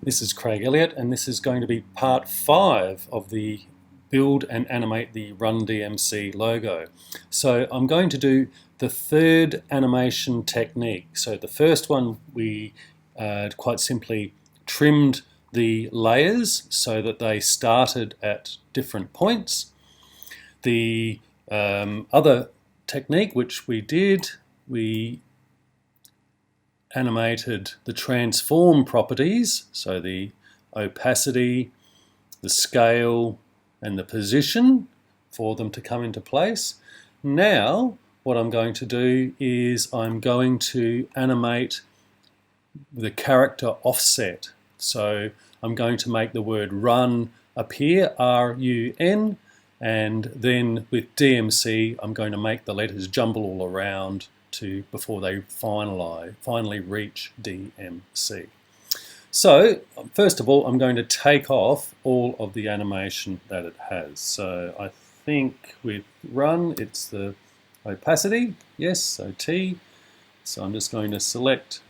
This is Craig Elliott, and this is going to be part 5 of the build and animate the Run DMC logo. So I'm going to do the third animation technique. So the first one we quite simply trimmed the layers so that they started at different points. The other technique which we did, we animated the transform properties, so the opacity, the scale, and the position for them to come into place. Now, what I'm going to do is I'm going to animate the character offset. So I'm going to make the word run appear, R-U-N, and then with DMC, I'm going to make the letters jumble all around before they finally reach DMC. So first of all, I'm going to take off all of the animation that it has. So I think with run, it's the opacity, yes, so T. So I'm just going to select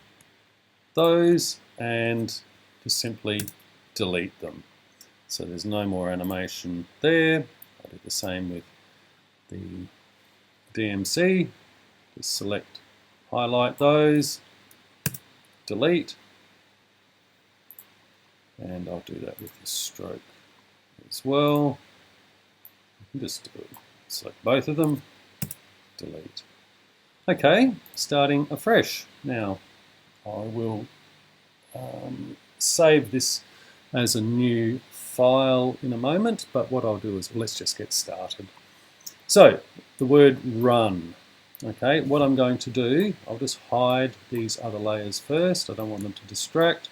those and just simply delete them. So there's no more animation there. I'll do the same with the DMC. Just select, highlight those, delete, and I'll do that with the stroke as well. Just select both of them, delete. Okay, starting afresh. Now I will save this as a new file in a moment, but what I'll do is let's just get started. So the word run. Okay, what I'm going to do, I'll just hide these other layers first, I don't want them to distract,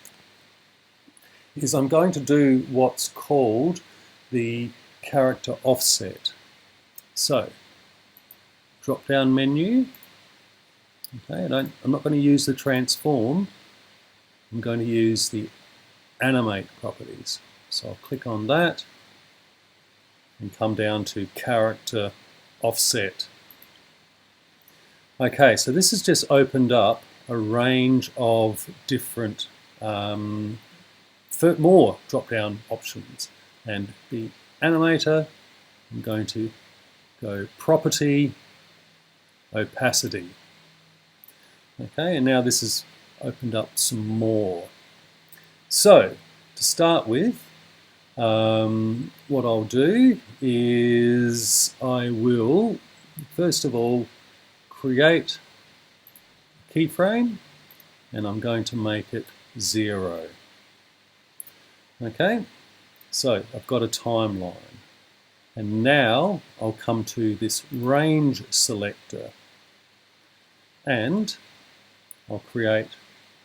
is I'm going to do what's called the character offset. So, drop down menu, okay, I'm not going to use the transform, I'm going to use the animate properties. So I'll click on that and come down to character offset. Okay, so this has just opened up a range of different more drop-down options. And the animator, I'm going to go property, opacity. Okay, and now this has opened up some more. So, to start with, what I'll do is I will, first of all, create a keyframe, and I'm going to make it 0. Okay, so I've got a timeline, and now I'll come to this range selector, and I'll create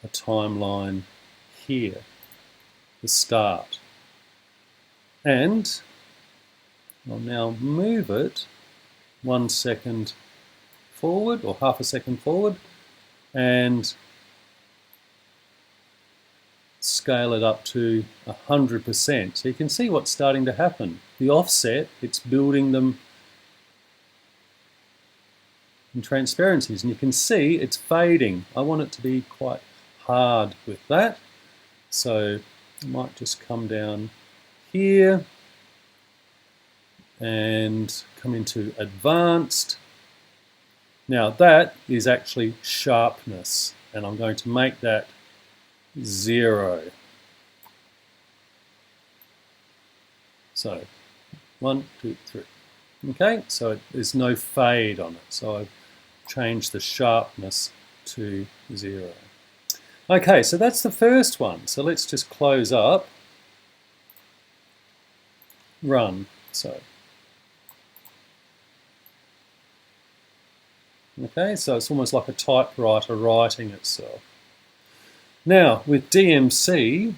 a timeline here, the start, and I'll now move it 1 second forward, or half a second forward, and scale it up to 100%. So you can see what's starting to happen. The offset, it's building them in transparencies, and you can see it's fading. I want it to be quite hard with that, so I might just come down here and come into advanced. Now that is actually sharpness, and I'm going to make that 0. So 1, 2, 3. Okay, so there's no fade on it, so I've changed the sharpness to 0. Okay, so that's the first one. So let's just close up, run. So okay, so it's almost like a typewriter writing itself. Now, with DMC,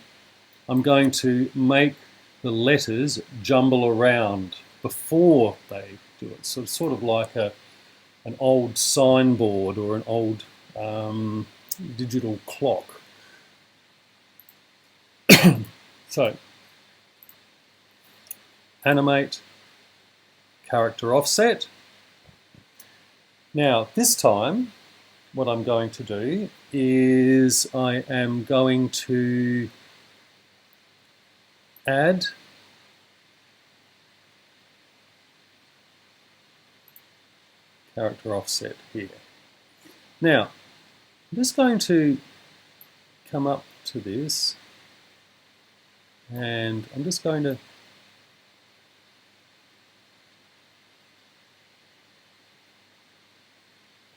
I'm going to make the letters jumble around before they do it. So it's sort of like an old signboard or an old digital clock. So, animate, character offset. Now, this time, what I'm going to do is I am going to add character offset here. Now, I'm just going to come up to this, and I'm just going to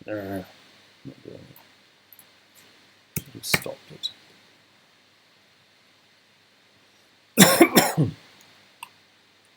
not doing it. I've stopped it.